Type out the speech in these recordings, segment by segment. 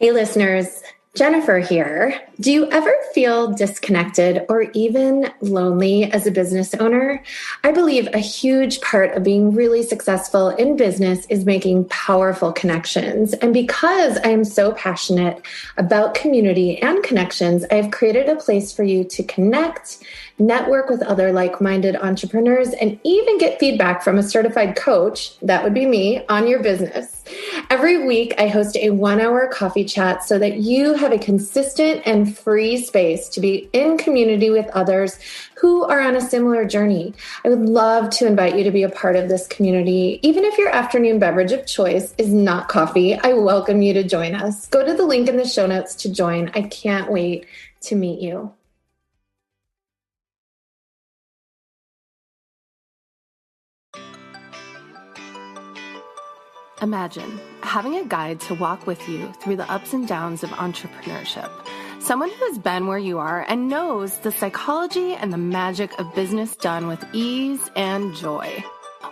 Hey listeners, Jennifer here. Do you ever feel disconnected or even lonely as a business owner? I believe a huge part of being really successful in business is making powerful connections. And because I am so passionate about community and connections, I've created a place for you to connect, network with other like-minded entrepreneurs, and even get feedback from a certified coach, that would be me, on your business. Every week, I host a 1-hour coffee chat so that you have a consistent and free space to be in community with others who are on a similar journey. I would love to invite you to be a part of this community. Even if your afternoon beverage of choice is not coffee, I welcome you to join us. Go to the link in the show notes to join. I can't wait to meet you. Imagine having a guide to walk with you through the ups and downs of entrepreneurship. Someone who has been where you are and knows the psychology and the magic of business done with ease and joy.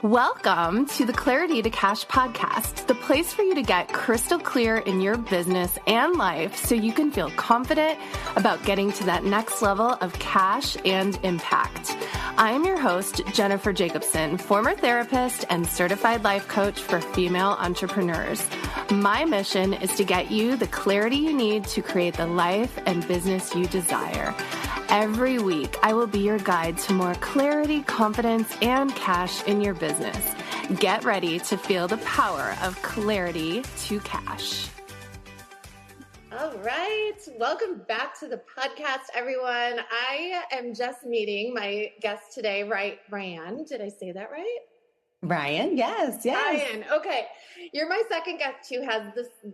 Welcome to the Clarity to Cash podcast, the place for you to get crystal clear in your business and life so you can feel confident about getting to that next level of cash and impact. I am your host, Jennifer Jacobson, former therapist and certified life coach for female entrepreneurs. My mission is to get you the clarity you need to create the life and business you desire. Every week, I will be your guide to more clarity, confidence, and cash in your business. Get ready to feel the power of clarity to cash. All right. Welcome back to the podcast, everyone. I am just meeting my guest today, Ryane. Did I say that right? Ryane, yes. Ryane, okay. You're my second guest who has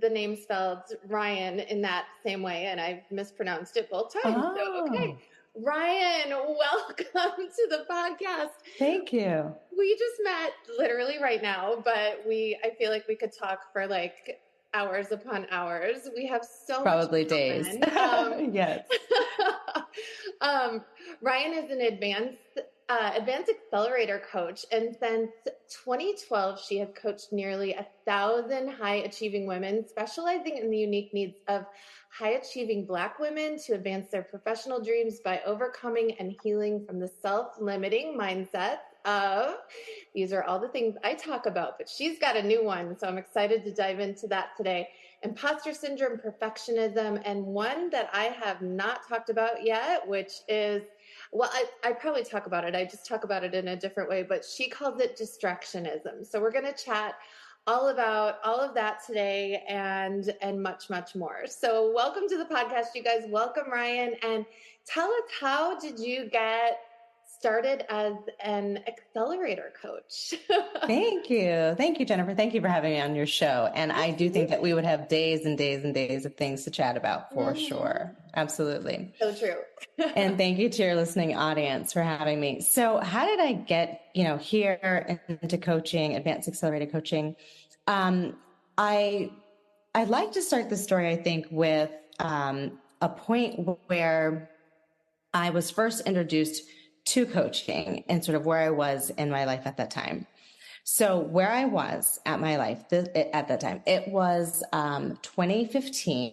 the name spelled Ryan in that same way, and I've mispronounced it both times. Oh. So, okay. Ryane, welcome to the podcast. Thank you. We just met literally right now, but I feel like we could talk for like hours upon hours. We have so probably much days. Yes. Ryane is an advanced accelerator coach, and since 2012, she has coached nearly 1,000 high-achieving women, specializing in the unique needs of high-achieving Black women to advance their professional dreams by overcoming and healing from the self-limiting mindset of, these are all the things I talk about, but she's got a new one, so I'm excited to dive into that today. Imposter Syndrome, Perfectionism, and one that I have not talked about yet, which is, well, I probably talk about it. I just talk about it in a different way, but she calls it Distractionism. So we're going to chat all about all of that today and much, much more. So welcome to the podcast, you guys. Welcome, Ryane. And tell us, how did you get started as an accelerator coach? Thank you. Thank you, Jennifer. Thank you for having me on your show. And I do think that we would have days and days and days of things to chat about for sure. Absolutely. So true. And thank you to your listening audience for having me. So how did I get, here into coaching, advanced accelerated coaching? I'd like to start the story, I think, with a point where I was first introduced to coaching and sort of where I was in my life at that time. So where I was at my life at that time, it was 2015.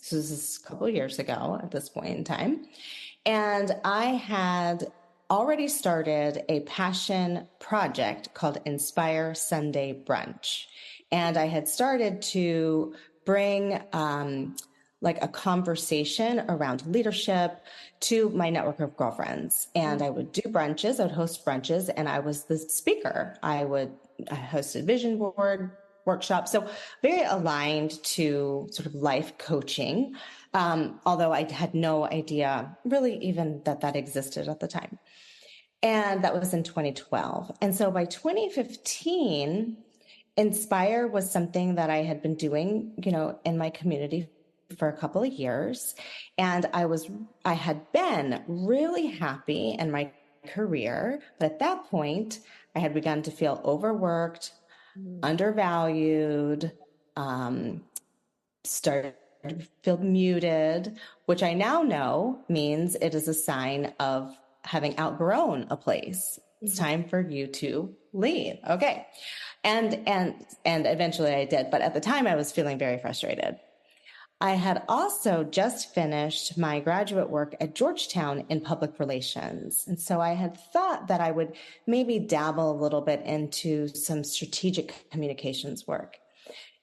So this is a couple of years ago at this point in time. And I had already started a passion project called Inspire Sunday Brunch. And I had started to bring like a conversation around leadership to my network of girlfriends. And I would do brunches, I would host brunches, and I was the speaker. I hosted vision board workshops. So very aligned to sort of life coaching. Although I had no idea really even that existed at the time. And that was in 2012. And so by 2015, Inspire was something that I had been doing, in my community for a couple of years. And I had been really happy in my career. But at that point, I had begun to feel overworked, undervalued, started to feel muted, which I now know means it is a sign of having outgrown a place. It's time for you to leave. Okay. And eventually I did. But at the time I was feeling very frustrated. I had also just finished my graduate work at Georgetown in public relations. And so I had thought that I would maybe dabble a little bit into some strategic communications work.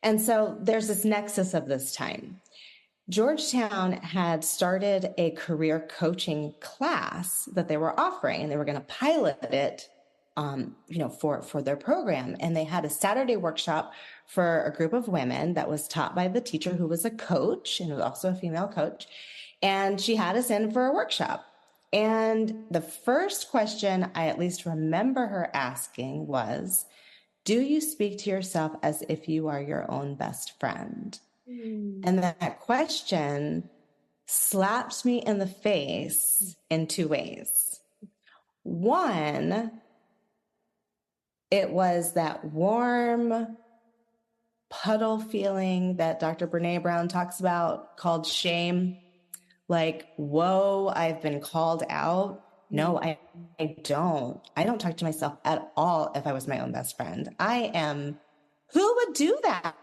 And so there's this nexus of this time. Georgetown had started a career coaching class that they were offering, and they were going to pilot it, for their program. And they had a Saturday workshop for a group of women that was taught by the teacher, who was a coach and was also a female coach. And she had us in for a workshop. And the first question I at least remember her asking was, do you speak to yourself as if you are your own best friend? And that question slapped me in the face in two ways. One, it was that warm puddle feeling that Dr. Brene Brown talks about called shame. Like, whoa, I've been called out. No, I don't. I don't talk to myself at all if I was my own best friend. Who would do that?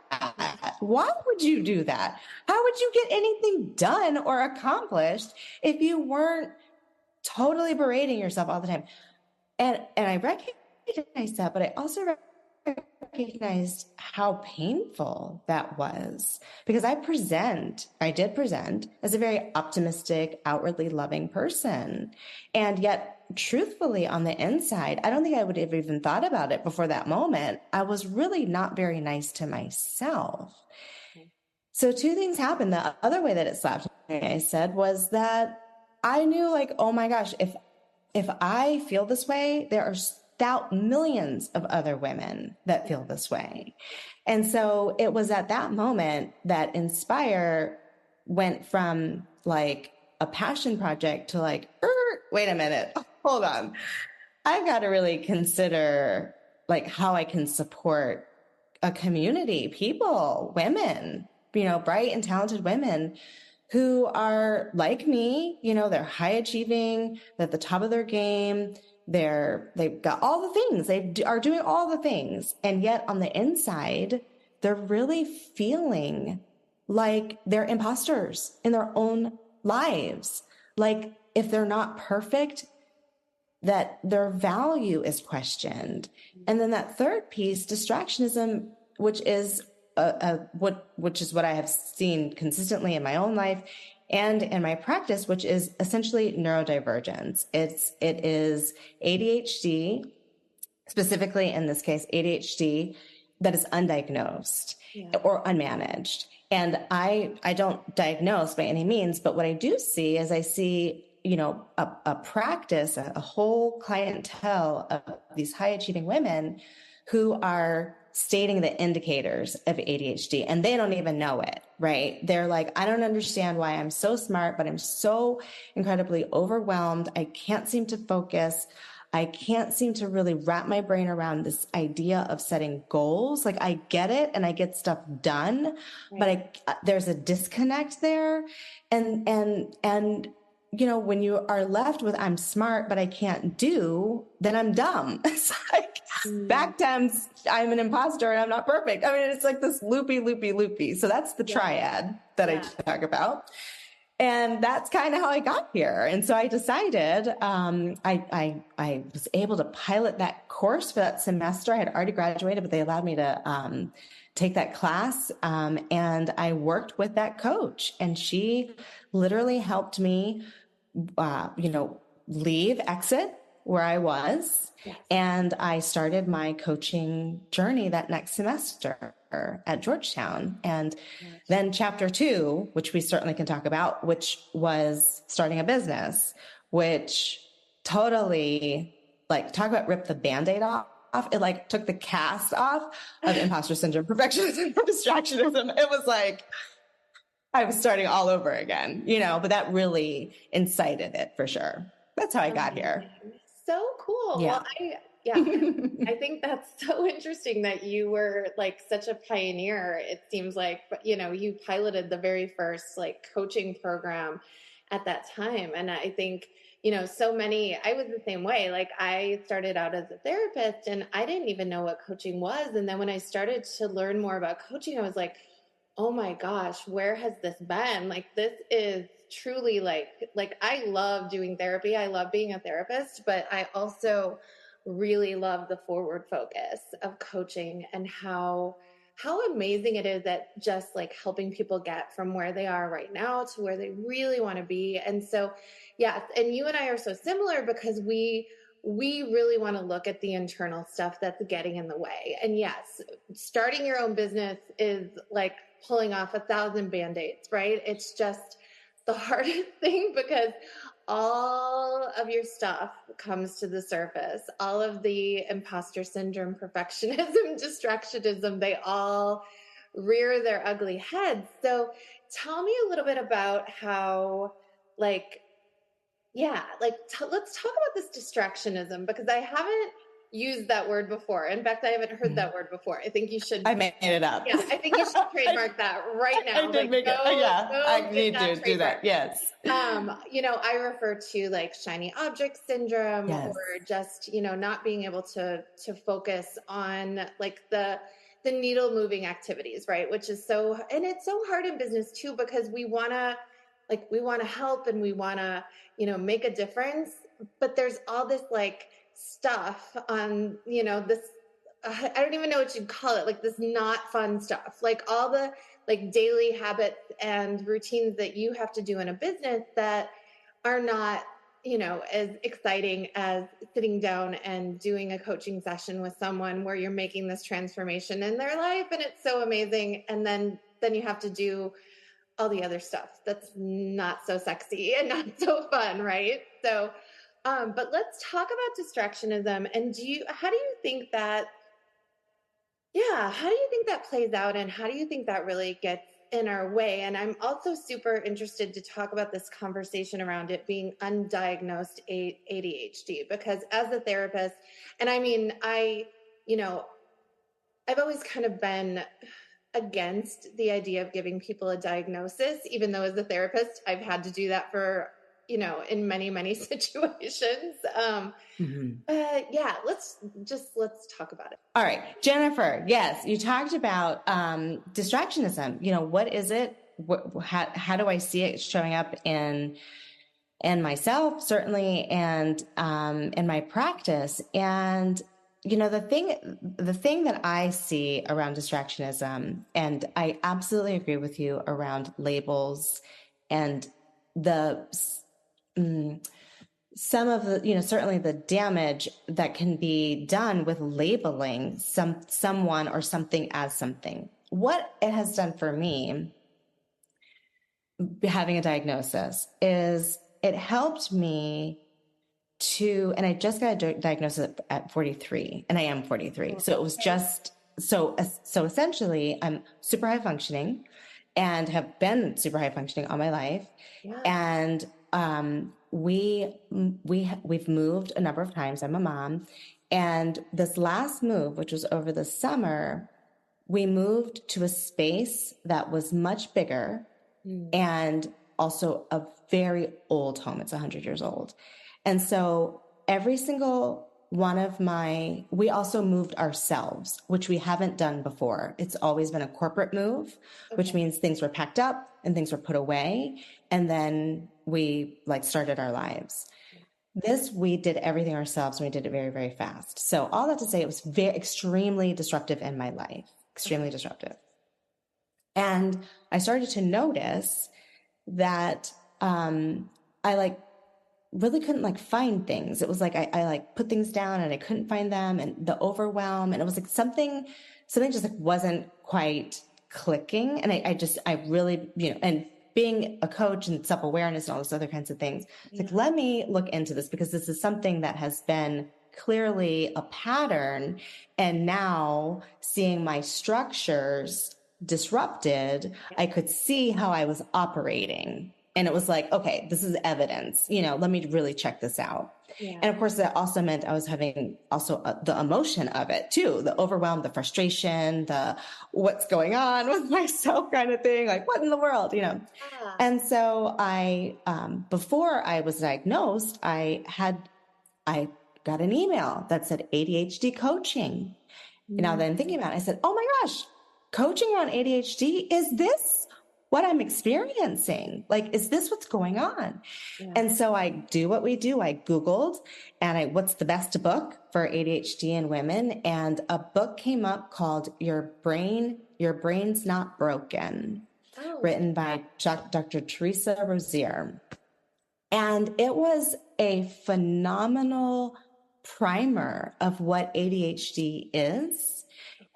Why would you do that? How would you get anything done or accomplished if you weren't totally berating yourself all the time? And I recognized that, but I also recognized how painful that was, because I did present as a very optimistic, outwardly loving person. And yet, truthfully, on the inside, I don't think I would have even thought about it before that moment. I was really not very nice to myself. So two things happened. The other way that it slapped me, I said, was that I knew, like, oh my gosh, if I feel this way, there are millions of other women that feel this way. And so it was at that moment that Inspire went from like a passion project to like, wait a minute, hold on. I've got to really consider like how I can support a community, people, women, bright and talented women who are like me, they're high achieving, they're at the top of their game. They've got all the things, they are doing all the things. And yet on the inside, they're really feeling like they're imposters in their own lives. Like if they're not perfect, that their value is questioned. And then that third piece, distractionism, which is what I have seen consistently in my own life and in my practice, which is essentially neurodivergence. It is ADHD, specifically in this case, ADHD that is undiagnosed or unmanaged. And I don't diagnose by any means, but what I do see is I see, a practice, a whole clientele of these high achieving women who are stating the indicators of ADHD, and they don't even know it, right? They're like, I don't understand why I'm so smart, but I'm so incredibly overwhelmed. I can't seem to focus. I can't seem to really wrap my brain around this idea of setting goals. Like I get it and I get stuff done, right, but there's a disconnect there. And when you are left with, I'm smart, but I can't do, then I'm dumb. It's like back to I'm an imposter and I'm not perfect. I mean, it's like this loopy. So that's the triad that I talk about. And that's kind of how I got here. And so I decided, I was able to pilot that course for that semester. I had already graduated, but they allowed me to take that class. And I worked with that coach, and she literally helped me, exit where I was. Yes. And I started my coaching journey that next semester at Georgetown. And then chapter 2, which we certainly can talk about, which was starting a business, which totally talk about rip the Band-Aid off. It took the cast off of imposter syndrome, perfectionism, distractionism. It was like, I was starting all over again, but that really incited it for sure. That's how I got here. So cool. Yeah. Well, I think that's so interesting that you were such a pioneer. It seems like, you piloted the very first coaching program at that time. And I think, so many, I was the same way. I started out as a therapist and I didn't even know what coaching was. And then when I started to learn more about coaching, I was like, oh my gosh, where has this been? Like, this is truly like I love doing therapy. I love being a therapist, but I also really love the forward focus of coaching and how amazing it is at just like helping people get from where they are right now to where they really want to be. And so, yes, and you and I are so similar because we really want to look at the internal stuff that's getting in the way. And yes, starting your own business is like pulling off 1,000 band-aids, right? It's just the hardest thing because all of your stuff comes to the surface. All of the imposter syndrome, perfectionism, distractionism, they all rear their ugly heads. So tell me a little bit about how, like, yeah, like let's talk about this distractionism because I haven't used that word before. In fact, I haven't heard that word before. I think you should. I made it up. Yeah, I think you should trademark that right now. I did make it. Yeah, I need to do that. Yes. I refer to like shiny object syndrome, Yes. or just, not being able to focus on like the needle moving activities, right? Which is and it's so hard in business too, because we want to help and we want to, make a difference, but there's all this like stuff on, this, I don't even know what you'd call it, like this not fun stuff, like all the like daily habits and routines that you have to do in a business that are not, as exciting as sitting down and doing a coaching session with someone where you're making this transformation in their life and it's so amazing. And then you have to do all the other stuff that's not so sexy and not so fun, right? So, but let's talk about distractionism. And how do you think that plays out, and how do you think that really gets in our way? And I'm also super interested to talk about this conversation around it being undiagnosed ADHD, because as a therapist, and I mean, I've always kind of been against the idea of giving people a diagnosis, even though as a therapist, I've had to do that for, in many, many situations. Yeah, let's talk about it. All right, Jennifer. Yes, you talked about distractionism. What is it? How do I see it showing up in myself, certainly, and in my practice? And the thing that I see around distractionism, and I absolutely agree with you around labels and some of the, certainly the damage that can be done with labeling someone or something as something. What it has done for me, having a diagnosis, is it helped me and I just got a diagnosis at 43, and I am 43. So it was just, so essentially I'm super high functioning and have been super high functioning all my life. Yeah. And, we've moved a number of times. I'm a mom. And this last move, which was over the summer, we moved to a space that was much bigger and also a very old home. It's 100 years old. And so every single one of we also moved ourselves, which we haven't done before. It's always been a corporate move, which means things were packed up and things were put away. And then we started our lives. We did everything ourselves, and we did it very, very fast. So all that to say, it was extremely disruptive in my life, extremely disruptive. And I started to notice that I really couldn't find things. It was like I put things down and I couldn't find them, and the overwhelm, and it was like something just wasn't quite clicking. And I really, and being a coach and self-awareness and all those other kinds of things, it's let me look into this, because this is something that has been clearly a pattern. And now seeing my structures disrupted, I could see how I was operating. And it was like, okay, this is evidence, let me really check this out. Yeah. And of course, that also meant I was having the emotion of it too, the overwhelm, the frustration, the what's going on with myself kind of thing, like what in the world, Yeah. And so before I was diagnosed, I got an email that said ADHD coaching. Now that I'm thinking about it, I said, oh my gosh, coaching around ADHD, is this what I'm experiencing? Like, is this what's going on? Yeah. And so I do what we do. I Googled and what's the best book for ADHD in women? And a book came up called Your Brain's Not Broken, written by Dr. Teresa Rozier. And it was a phenomenal primer of what ADHD is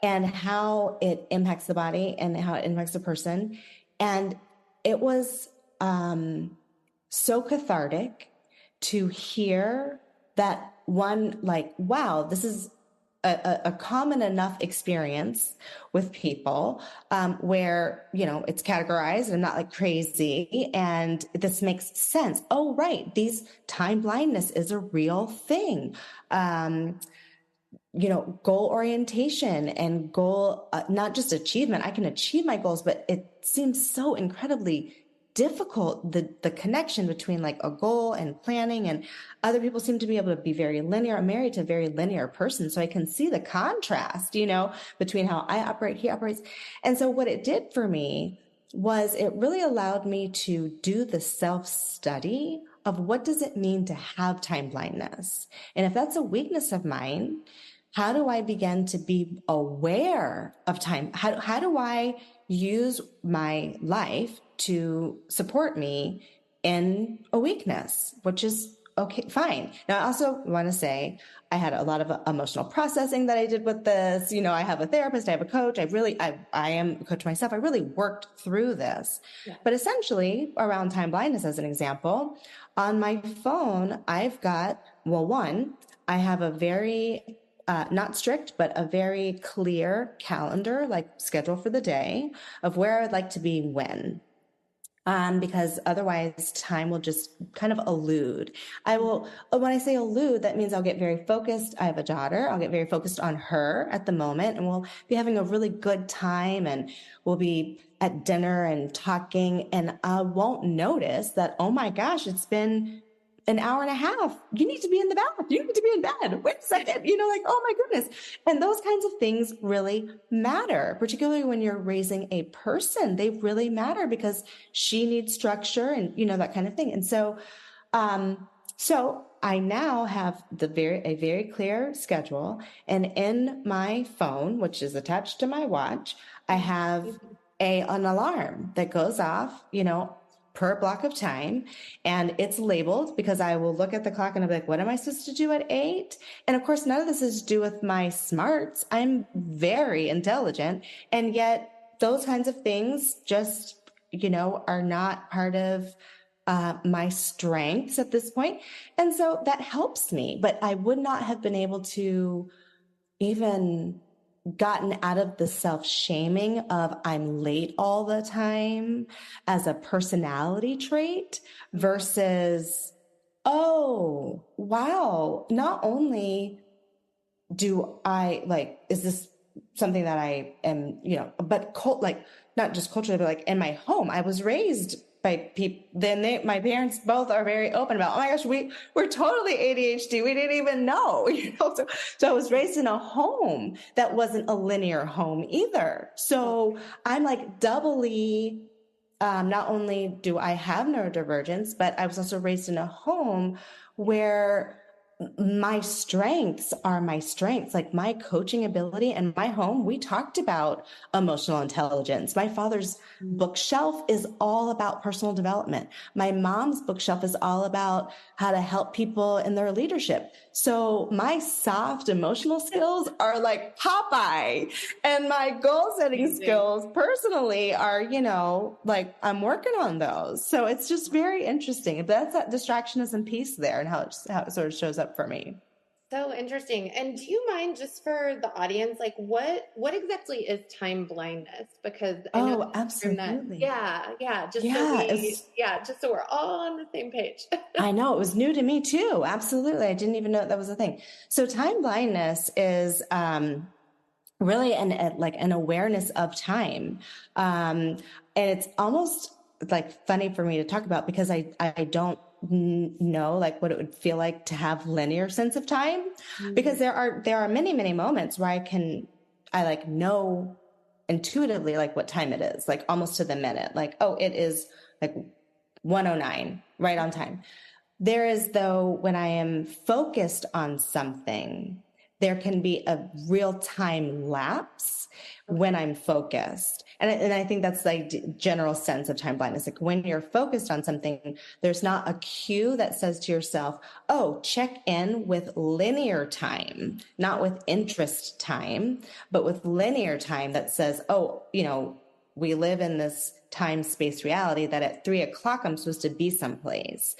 and how it impacts the body and how it impacts a person. And it was so cathartic to hear that one, like, wow, this is a common enough experience with people where, it's categorized. I'm not like crazy. And this makes sense. Oh, right. Time blindness is a real thing. Goal orientation and goal, not just achievement. I can achieve my goals, but it seems so incredibly difficult, the connection between like a goal and planning, and other people seem to be able to be very linear. I'm married to a very linear person, so I can see the contrast, between how I operate, he operates. And so what it did for me was it really allowed me to do the self-study of what does it mean to have time blindness? And if that's a weakness of mine, how do I begin to be aware of time? How do I use my life to support me in a weakness, which is okay, fine. Now, I also want to say I had a lot of emotional processing that I did with this. I have a therapist, I have a coach. I am a coach myself. I really worked through this. Yeah. But essentially around time blindness, as an example, on my phone, I've got, I have a very not strict, but a very clear calendar, like schedule for the day of where I'd like to be when. Because otherwise time will just kind of elude. When I say elude, that means I'll get very focused. I have a daughter. I'll get very focused on her at the moment, and we'll be having a really good time, and we'll be at dinner and talking, and I won't notice that, oh my gosh, it's been an hour and a half. You need to be in the bath. You need to be in bed. Wait a second. Oh my goodness. And those kinds of things really matter, particularly when you're raising a person. They really matter because she needs structure and, that kind of thing. And so, so I now have a very clear schedule, and in my phone, which is attached to my watch, I have an alarm that goes off, per block of time. And it's labeled because I will look at the clock and I'll be like, what am I supposed to do at 8? And of course, none of this is to do with my smarts. I'm very intelligent. And yet those kinds of things just, are not part of my strengths at this point. And so that helps me, but I would not have been able to even gotten out of the self-shaming of I'm late all the time as a personality trait versus, oh, wow, not only do I is this something that I am, but not just culturally, but in my home, I was raised by people. Then my parents both are very open about, oh my gosh, we're totally ADHD. We didn't even know, So I was raised in a home that wasn't a linear home either. So I'm doubly, not only do I have neurodivergence, but I was also raised in a home where my strengths are my strengths, like my coaching ability. And my home, we talked about emotional intelligence. My father's bookshelf is all about personal development. My mom's bookshelf is all about how to help people in their leadership. So my soft emotional skills are like Popeye, and my goal setting skills personally are, I'm working on those. So it's just very interesting. That's that distractionism piece there and how it sort of shows up for me. So interesting. And do you mind, just for the audience, what exactly is time blindness? Because I know absolutely. Just so we're all on the same page. I know, it was new to me too. Absolutely. I didn't even know that was a thing. So time blindness is really an awareness of time. And it's almost funny for me to talk about because I don't know what it would feel like to have linear sense of time, because there are many moments where I know intuitively like what time it is, like almost to the minute, like, oh, it is like 1:09, right on time. There is, though, when I am focused on something, there can be a real time lapse when I'm focused. And I think that's like general sense of time blindness. Like when you're focused on something, there's not a cue that says to yourself, oh, check in with linear time, not with interest time, but with linear time that says, oh, we live in this time space reality that at 3:00 I'm supposed to be someplace.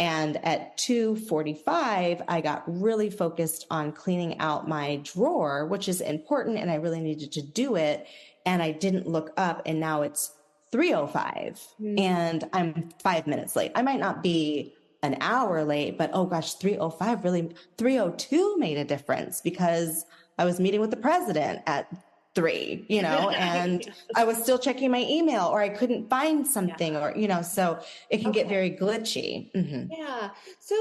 And at 2:45, I got really focused on cleaning out my drawer, which is important, and I really needed to do it. And I didn't look up, and now it's 3:05, and I'm 5 minutes late. I might not be an hour late, but oh gosh, 3:05 really, 3:02 made a difference because I was meeting with the president at 3, and I was still checking my email, or I couldn't find something, or, so it can get very glitchy. Mm-hmm. Yeah. So,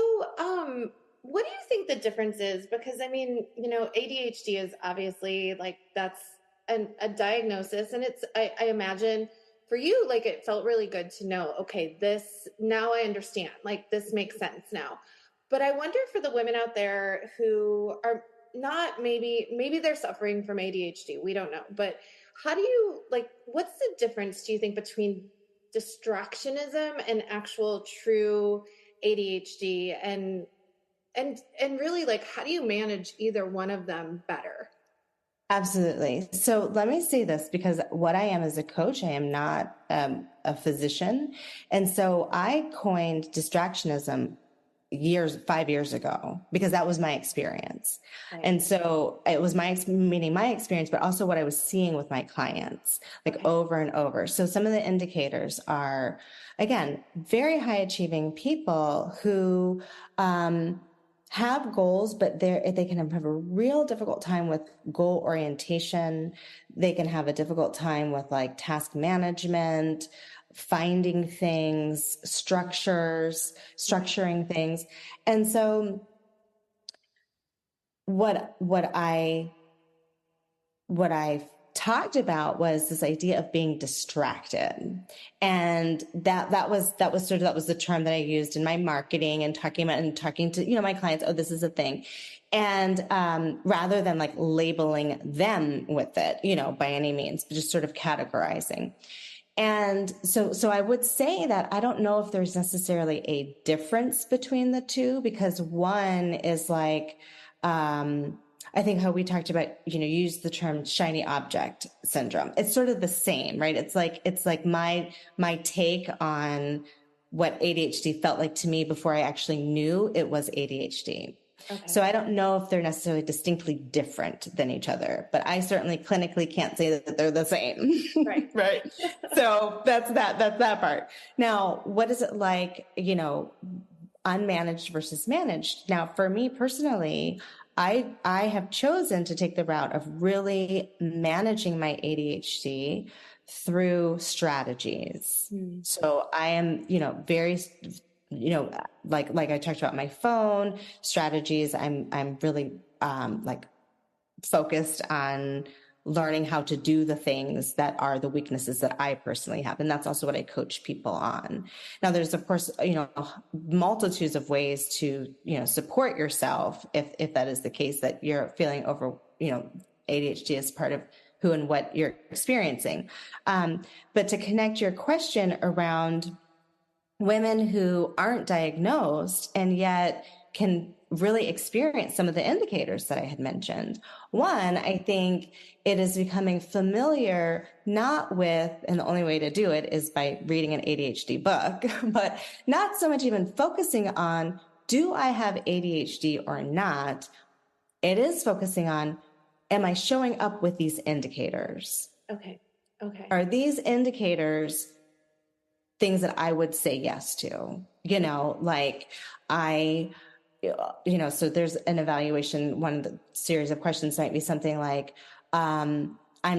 what do you think the difference is? Because I mean, ADHD is obviously like, that's a diagnosis, and I imagine for you, like, it felt really good to know, okay, now I understand, like, this makes sense now. But I wonder for the women out there who are not, maybe they're suffering from ADHD. We don't know. But how do you, like, what's the difference, do you think, between distractionism and actual true ADHD, and really, like, how do you manage either one of them better? Absolutely. So let me say this, because what I am as a coach, I am not a physician. And so I coined distractionism 5 years ago, because that was my experience. Right. And so it was my experience, but also what I was seeing with my clients, like over and over. So some of the indicators are, again, very high achieving people who, have goals, but they can have a real difficult time with goal orientation. They can have a difficult time with like task management, finding things, structuring things. And so what I talked about was this idea of being distracted. And that was the term that I used in my marketing and talking to, my clients, oh, this is a thing. And, rather than like labeling them with it, by any means, but just sort of categorizing. And so I would say that I don't know if there's necessarily a difference between the two, because one is like, I think how we talked about, use the term shiny object syndrome. It's sort of the same, right? It's like my take on what ADHD felt like to me before I actually knew it was ADHD. Okay. So I don't know if they're necessarily distinctly different than each other, but I certainly clinically can't say that they're the same. Right. Right. So that's that part. Now, what is it like, unmanaged versus managed? Now, for me personally, I have chosen to take the route of really managing my ADHD through strategies. Mm. So I am, very, like I talked about my phone strategies. I'm really, focused on learning how to do the things that are the weaknesses that I personally have. And that's also what I coach people on. Now, there's, of course, multitudes of ways to, support yourself if that is the case, that you're feeling over, ADHD is part of who and what you're experiencing. But to connect your question around women who aren't diagnosed and yet can really experience some of the indicators that I had mentioned. One, I think it is becoming familiar, not with, and the only way to do it is by reading an ADHD book, but not so much even focusing on, do I have ADHD or not? It is focusing on, am I showing up with these indicators? Okay. Are these indicators things that I would say yes to? So there's an evaluation. One of the series of questions might be something like, I'm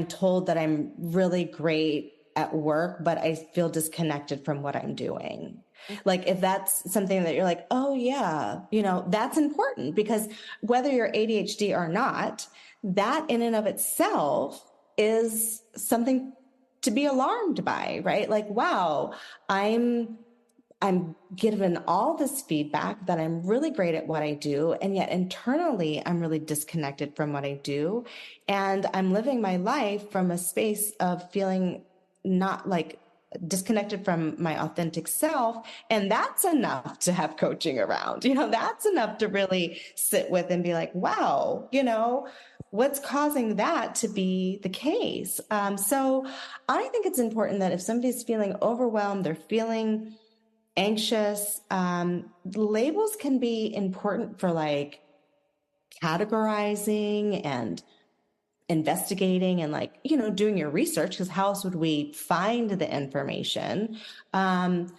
told that I'm really great at work, but I feel disconnected from what I'm doing. Like, if that's something that you're like, oh yeah, that's important, because whether you're ADHD or not, that in and of itself is something to be alarmed by, right? Like, wow, I'm given all this feedback that I'm really great at what I do. And yet internally, I'm really disconnected from what I do. And I'm living my life from a space of feeling not like disconnected from my authentic self. And that's enough to have coaching around, that's enough to really sit with and be like, wow, what's causing that to be the case? So I think it's important that if somebody's feeling overwhelmed, they're feeling anxious, labels can be important for like categorizing and investigating and like, doing your research, because how else would we find the information? But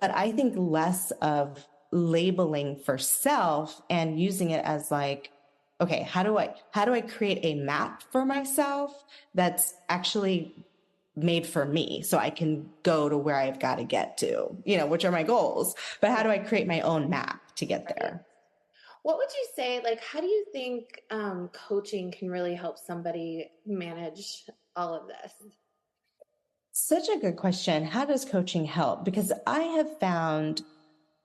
I think less of labeling for self and using it as like, okay, how do I create a map for myself that's actually made for me so I can go to where I've got to get to, which are my goals, but how do I create my own map to get there? What would you say, like, how do you think coaching can really help somebody manage all of this? Such a good question. How does coaching help? Because I have found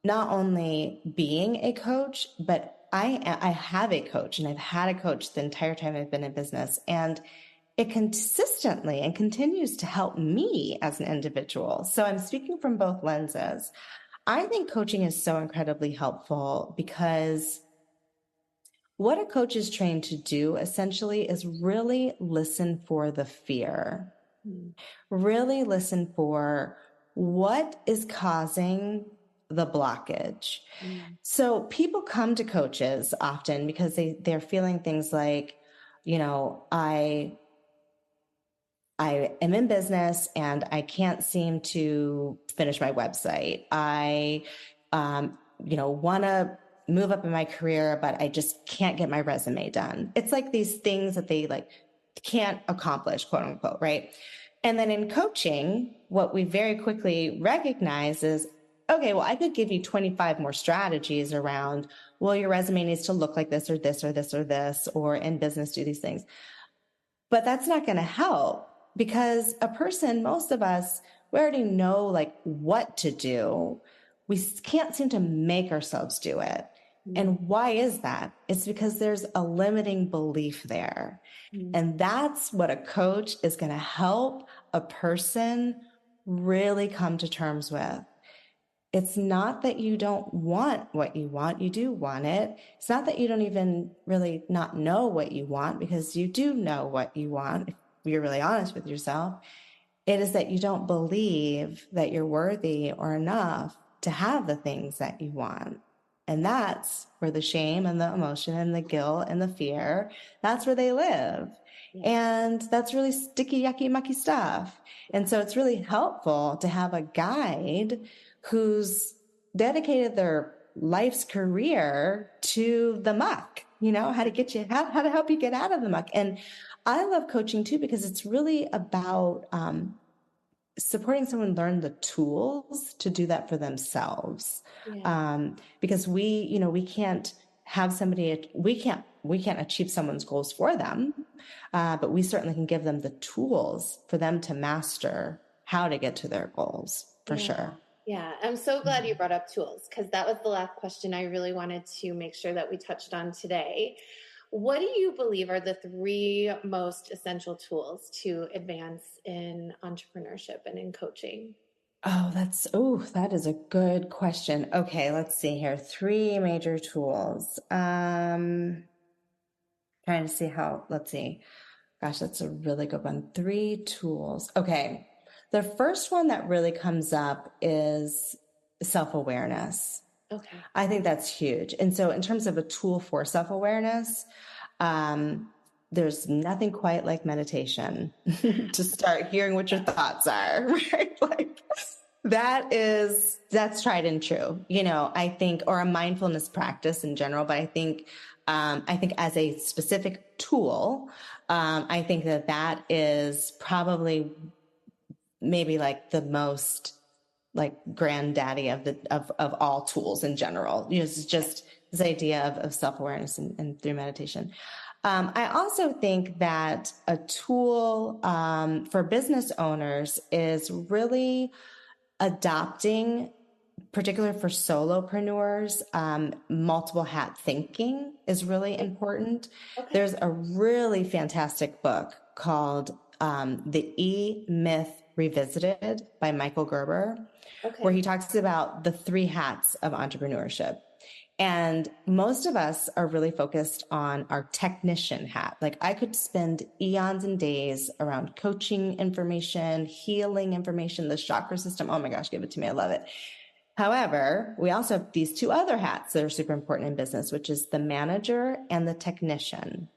not only being a coach, but I have a coach, and I've had a coach the entire time I've been in business, and it consistently and continues to help me as an individual. So I'm speaking from both lenses. I think coaching is so incredibly helpful because what a coach is trained to do essentially is really listen for the fear, really listen for what is causing the blockage. So people come to coaches often because they're feeling things like, I am in business and I can't seem to finish my website. I, want to move up in my career, but I just can't get my resume done. It's like these things that they like can't accomplish, quote unquote, right? And then in coaching, what we very quickly recognize is, okay, well, I could give you 25 more strategies around, well, your resume needs to look like this or this or this or this, or in business, do these things. But that's not going to help. Because a person, most of us, we already know like what to do. We can't seem to make ourselves do it. And why is that? It's because there's a limiting belief there. And that's what a coach is going to help a person really come to terms with. It's not that you don't want what you want. You do want it. It's not that you don't even really not know what you want, because you do know what you want. If you're really honest with yourself, it is that you don't believe that you're worthy or enough to have the things that you want. And that's where the shame and the emotion and the guilt and the fear, that's where they live. And that's really sticky, yucky, mucky stuff. And so it's really helpful to have a guide who's dedicated their life's career to the muck, how to get you, how to help you get out of the muck. And I love coaching too, because it's really about supporting someone learn the tools to do that for themselves. Because we can't have somebody, we can't achieve someone's goals for them, but we certainly can give them the tools for them to master how to get to their goals, for sure. Yeah, I'm so glad you brought up tools, because that was the last question I really wanted to make sure that we touched on today. What do you believe are the 3 most essential tools to advance in entrepreneurship and in coaching? That is a good question. Okay, let's see here. 3 major tools. Trying to see let's see. Gosh, that's a really good one. 3 tools. Okay. The first one that really comes up is self-awareness. Okay. I think that's huge. And so in terms of a tool for self-awareness, there's nothing quite like meditation to start hearing what your thoughts are, right? Like that's tried and true, I think, or a mindfulness practice in general. But I think as a specific tool, I think that is probably maybe like the most like granddaddy of all tools in general. It's just this idea of self-awareness and through meditation. I also think that a tool for business owners is really adopting, particularly for solopreneurs, multiple hat thinking is really important. Okay. There's a really fantastic book called The E-Myth Revisited by Michael Gerber, where he talks about the 3 hats of entrepreneurship. And most of us are really focused on our technician hat. Like I could spend eons and days around coaching information, healing information, the chakra system. Oh my gosh, give it to me. I love it. However, we also have these 2 other hats that are super important in business, which is the manager and the technician.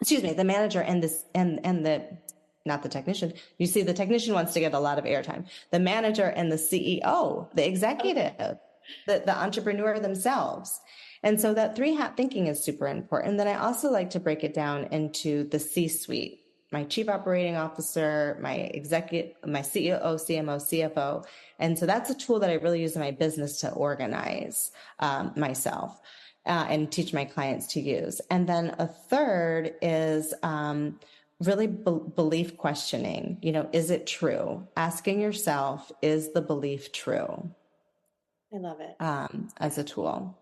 Excuse me, the manager and this and the not the technician. You see, the technician wants to get a lot of airtime. The manager and the CEO, the executive, the entrepreneur themselves. And so that 3 hat thinking is super important. Then I also like to break it down into the C-suite. My chief operating officer, my executive, my CEO, CMO, CFO. And so that's a tool that I really use in my business to organize myself and teach my clients to use. And then a third is really belief questioning. You know, is it true? Asking yourself, is the belief true? I love it. As a tool.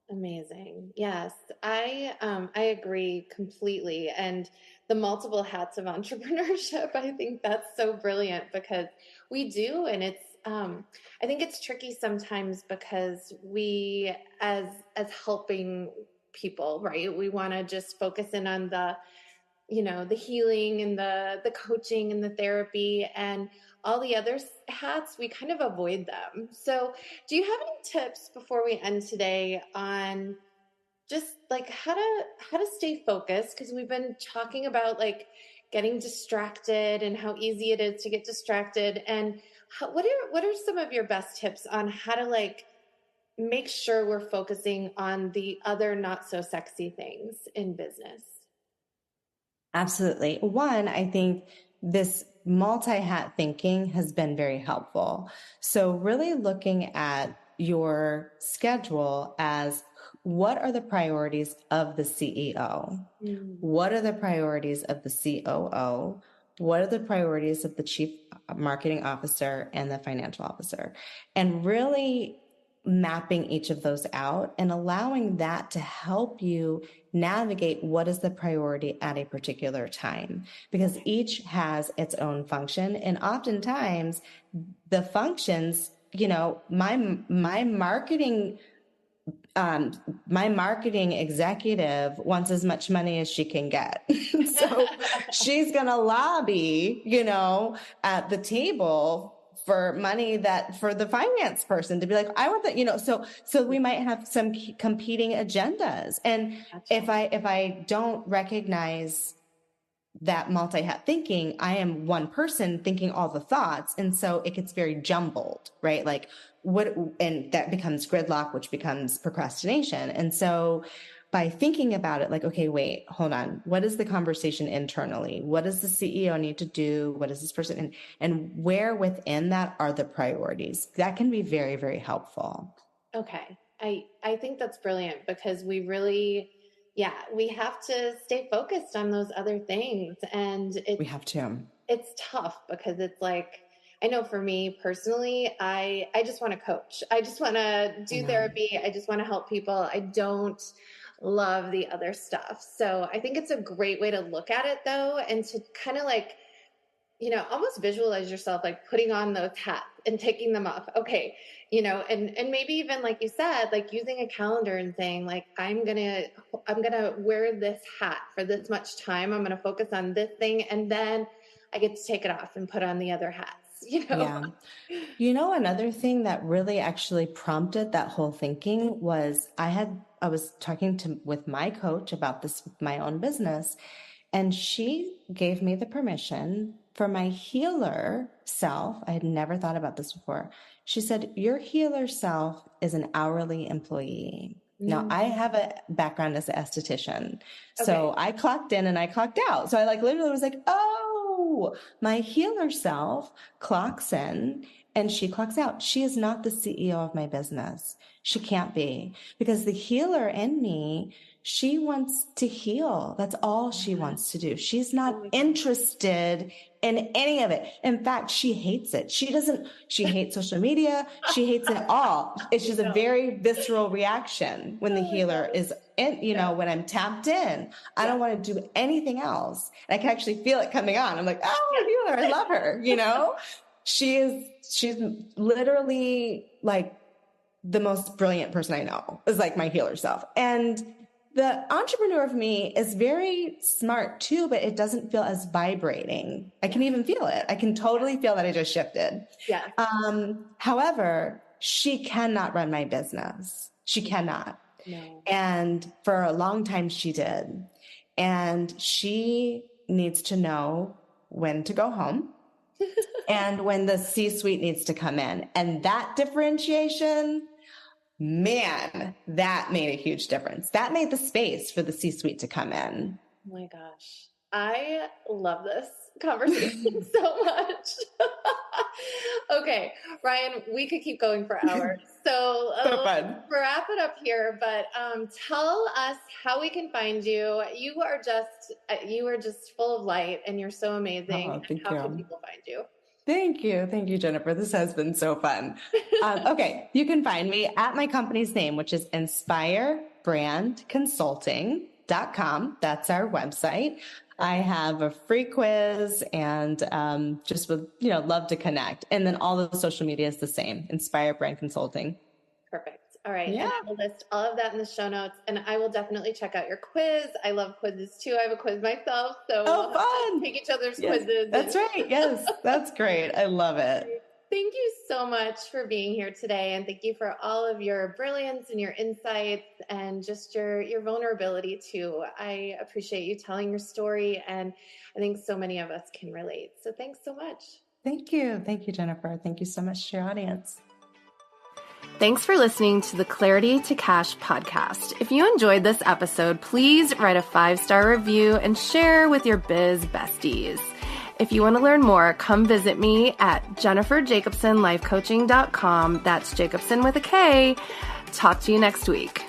Amazing. Yes, I agree completely. And the multiple hats of entrepreneurship, I think that's so brilliant because we do, and it's I think it's tricky sometimes because we as helping people, right? We want to just focus in on the the healing and the coaching and the therapy, and all the other hats, we kind of avoid them. So do you have any tips before we end today on just like how to stay focused? Because we've been talking about like getting distracted and how easy it is to get distracted. And what are some of your best tips on how to like make sure we're focusing on the other not so sexy things in business? Absolutely. One, I think this multi-hat thinking has been very helpful. So really looking at your schedule as what are the priorities of the CEO? What are the priorities of the COO? What are the priorities of the chief marketing officer and the financial officer? And really mapping each of those out and allowing that to help you navigate what is the priority at a particular time, because each has its own function. And oftentimes the functions, you know, my marketing executive wants as much money as she can get. So she's going to lobby, you know, at the table for money that for the finance person to be like, I want that, you know, so we might have some competing agendas. And if I don't recognize that multi-hat thinking, I am one person thinking all the thoughts. And so it gets very jumbled, right? Like and that becomes gridlock, which becomes procrastination. And so by thinking about it, like, okay, wait, hold on. What is the conversation internally? What does the CEO need to do? What is this person? And where within that are the priorities? That can be very, very helpful. Okay. I think that's brilliant because we really, we have to stay focused on those other things. And we have to. It's tough because it's like, I know for me personally, I just want to coach. I just want to do therapy. I just want to help people. I don't love the other stuff. So I think it's a great way to look at it though, and to kind of like, you know, almost visualize yourself like putting on those hats and taking them off. Okay. You know, and maybe even like you said, like using a calendar and saying like, I'm going to wear this hat for this much time. I'm going to focus on this thing. And then I get to take it off and put on the other hats. You know? Yeah. You know, another thing that really actually prompted that whole thinking was I was talking with my coach about this with my own business, and she gave me the permission for my healer self. I had never thought about this before. She said, your healer self is an hourly employee. Now, I have a background as an esthetician. So I clocked in and I clocked out. So I like literally was like, oh, my healer self clocks in and she clocks out. She is not the CEO of my business. She can't be, because the healer in me, she wants to heal. That's all she wants to do. She's not interested in any of it. In fact, she hates it. She hates social media. She hates it all. It's just a very visceral reaction when the healer is in, when I'm tapped in. I don't want to do anything else. And I can actually feel it coming on. I'm like, oh, healer, I love her. She's literally like the most brilliant person I know, is like my healer self. And the entrepreneur of me is very smart too, but it doesn't feel as vibrating. I can even feel it. I can totally feel that I just shifted. Yeah. However, she cannot run my business. She cannot. No. And for a long time she did. And she needs to know when to go home and when the C-suite needs to come in. And that differentiation, man, that made a huge difference. That made the space for the C-suite to come in. Oh my gosh. I love this conversation so much. Okay, Ryane, we could keep going for hours. So fun. Wrap it up here, but tell us how we can find you. You are just full of light and you're so amazing. Oh, thank how you. can people find you? Thank you. Thank you, Jennifer. This has been so fun. Okay. You can find me at my company's name, which is inspirebrandconsulting.com. That's our website. I have a free quiz and just would, love to connect. And then all of the social media is the same, Inspire Brand Consulting. Perfect. All right. Yeah. And I will list all of that in the show notes, and I will definitely check out your quiz. I love quizzes too. I have a quiz myself. So we'll fun. Take each other's quizzes. That's right. Yes. That's great. I love it. Thank you so much for being here today. And thank you for all of your brilliance and your insights and just your vulnerability too. I appreciate you telling your story, and I think so many of us can relate. So thanks so much. Thank you. Thank you, Jennifer. Thank you so much to your audience. Thanks for listening to the Clarity to Cash podcast. If you enjoyed this episode, please write a 5-star review and share with your biz besties. If you want to learn more, come visit me at jenniferjacobsonlifecoaching.com. That's Jacobson with a K. Talk to you next week.